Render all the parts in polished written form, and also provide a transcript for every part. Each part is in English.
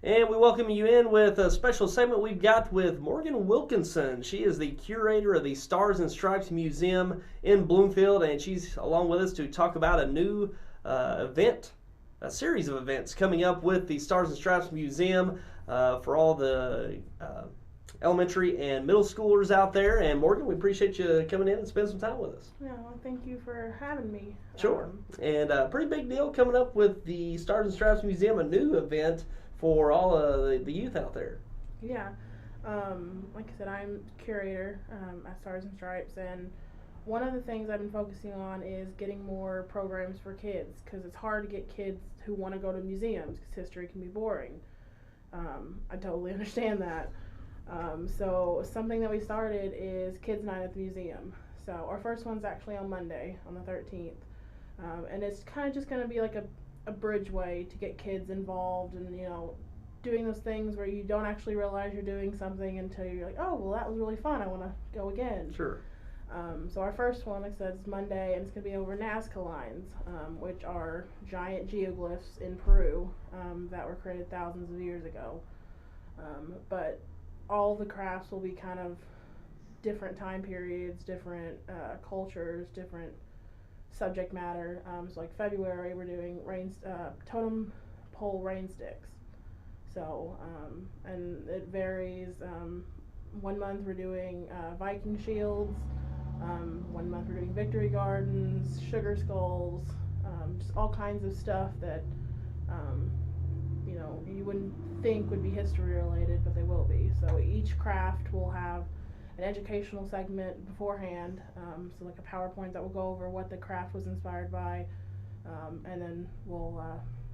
And we welcome you in with a special segment we've got with Morgan Wilkinson. She is the curator of the Stars and Stripes Museum in Bloomfield, and she's along with us to talk about a new event, a series of events coming up with the Stars and Stripes Museum for all the elementary and middle schoolers out there. And Morgan, we appreciate you coming in and spending some time with us. Yeah, well, thank you for having me. Sure. And a pretty big deal coming up with the Stars and Stripes Museum, a new event for all of the youth out there. Yeah, like I said, I'm curator at Stars and Stripes, and one of the things I've been focusing on is getting more programs for kids, because it's hard to get kids who want to go to museums because history can be boring. I totally understand that. So something that we started is Kids Night at the Museum. So our first one's actually on Monday, on the 13th, and it's kind of just going to be like a bridge way to get kids involved and, doing those things where you don't actually realize you're doing something until you're like, oh, well, that was really fun. I want to go again. Sure. So our first one, like I said, is Monday, and it's going to be over Nazca lines, which are giant geoglyphs in Peru that were created thousands of years ago. But all the crafts will be kind of different time periods, different cultures, different subject matter. So like February, we're doing totem pole rain sticks. So, and it varies. 1 month we're doing Viking shields. 1 month we're doing victory gardens, sugar skulls, just all kinds of stuff that, you wouldn't think would be history related, but they will be. So each craft will have an educational segment beforehand, so like a PowerPoint that will go over what the craft was inspired by, and then we'll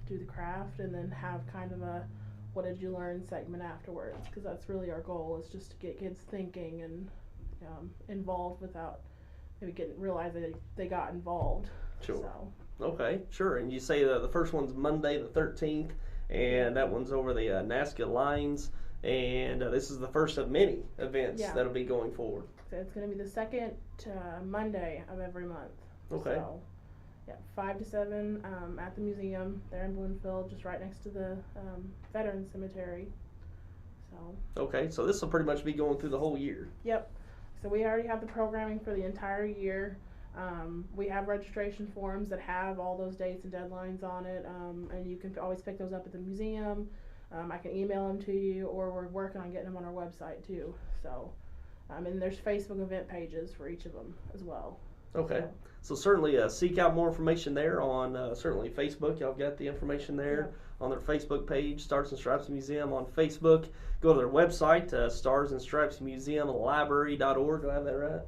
do the craft and then have kind of a what did you learn segment afterwards, because that's really our goal, is just to get kids thinking and involved without maybe realizing they got involved. Sure. So. Okay, sure. And you say the first one's Monday the 13th, and that one's over the Nazca lines, and this is the first of many events that'll be going forward. So it's going to be the second Monday of every month. Okay. So, 5 to 7 at the museum there in Bloomfield, just right next to the Veterans Cemetery. So. Okay, so this will pretty much be going through the whole year. Yep. So we already have the programming for the entire year. We have registration forms that have all those dates and deadlines on it, and you can always pick those up at the museum. I can email them to you, or we're working on getting them on our website too. So, and there's Facebook event pages for each of them as well. Okay, so certainly seek out more information there on certainly Facebook. Y'all got the information there on their Facebook page, Stars and Stripes Museum on Facebook. Go to their website, Stars and Stripes Museum Library.org. Do I have that right?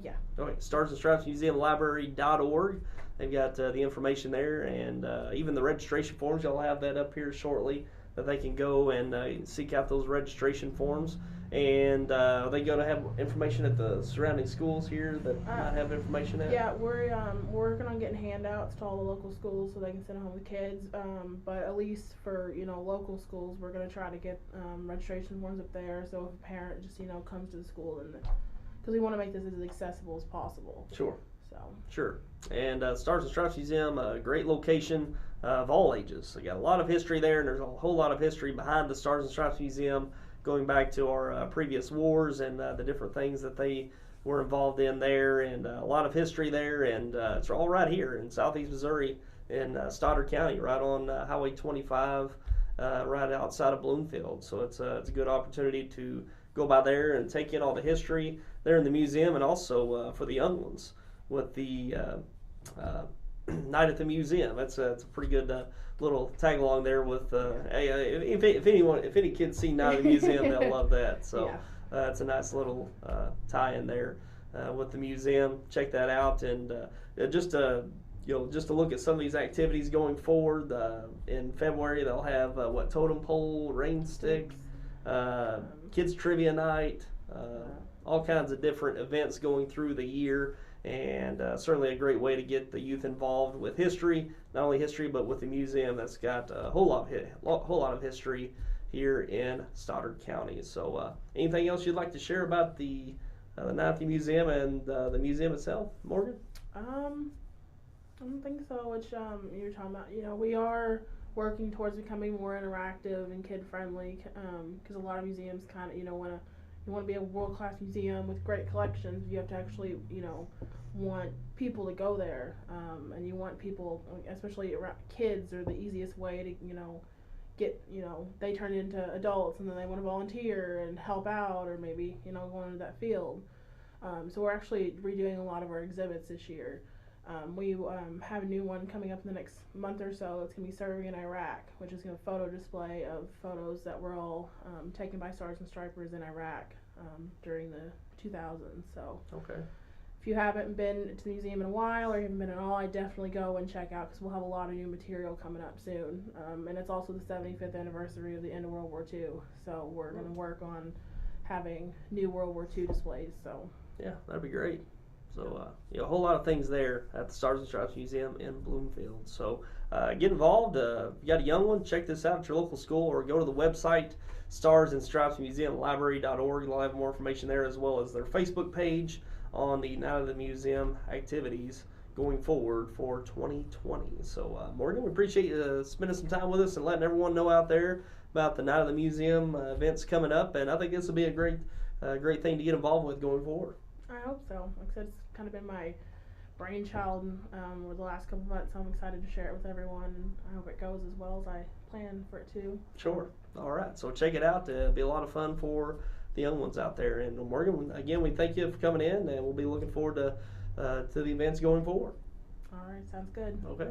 Yeah. Okay, Stars and Stripes Museum Library.org. They've got the information there, and even the registration forms. Y'all have that up here shortly, that they can go and seek out those registration forms. And they go to have information at the surrounding schools here that might have information at. Yeah, we're working on getting handouts to all the local schools so they can send home the kids. But at least for local schools, we're gonna try to get registration forms up there. So if a parent just comes to the school, and because we want to make this as accessible as possible. Sure. So. Sure. And Stars and Stripes Museum, a great location of all ages. So you got a lot of history there, and there's a whole lot of history behind the Stars and Stripes Museum, going back to our previous wars and the different things that they were involved in there, and a lot of history there. And it's all right here in southeast Missouri in Stoddard County, right on Highway 25, right outside of Bloomfield. So it's a good opportunity to go by there and take in all the history there in the museum, and also for the young ones with the Night at the Museum. It's a pretty good little tag along there with if any kids see Night at the Museum, they'll love that. So it's a nice little tie-in there with the museum. Check that out, and just to look at some of these activities going forward. In February, they'll have totem pole, rain sticks, kids trivia night, all kinds of different events going through the year. And certainly a great way to get the youth involved with history, not only history, but with the museum that's got a whole lot of history here in Stoddard County. So anything else you'd like to share about the Night at the Museum and the museum itself, Morgan? I don't think so. Which you're talking about, we are working towards becoming more interactive and kid friendly, because a lot of museums kind of, you want to be a world class museum with great collections. You have to actually, want people to go there, and you want people, especially around kids, are the easiest way to, get, they turn into adults and then they want to volunteer and help out, or maybe, go into that field. So we're actually redoing a lot of our exhibits this year. We have a new one coming up in the next month or so. It's going to be Serving in Iraq, which is going to photo display of photos that were all taken by Stars and Stripers in Iraq during the 2000s. So Okay. if you haven't been to the museum in a while, or you haven't been at all, I definitely go and check out, because we'll have a lot of new material coming up soon. And it's also the 75th anniversary of the end of World War II, so we're going to work on having new World War II displays. So Yeah, that'd be great. So, a whole lot of things there at the Stars and Stripes Museum in Bloomfield. So, get involved. If you got a young one, check this out at your local school, or go to the website, Stars and Stripes Museum Library.org. You'll have more information there, as well as their Facebook page on the Night of the Museum activities going forward for 2020. So, Morgan, we appreciate you spending some time with us and letting everyone know out there about the Night of the Museum events coming up. And I think this will be a great thing to get involved with going forward. I hope so. Like I said, it's kind of been my brainchild over the last couple months, so I'm excited to share it with everyone, and I hope it goes as well as I plan for it to. Sure. All right. So check it out. It'll be a lot of fun for the young ones out there. And Morgan, again, we thank you for coming in, and we'll be looking forward to the events going forward. All right. Sounds good. Okay.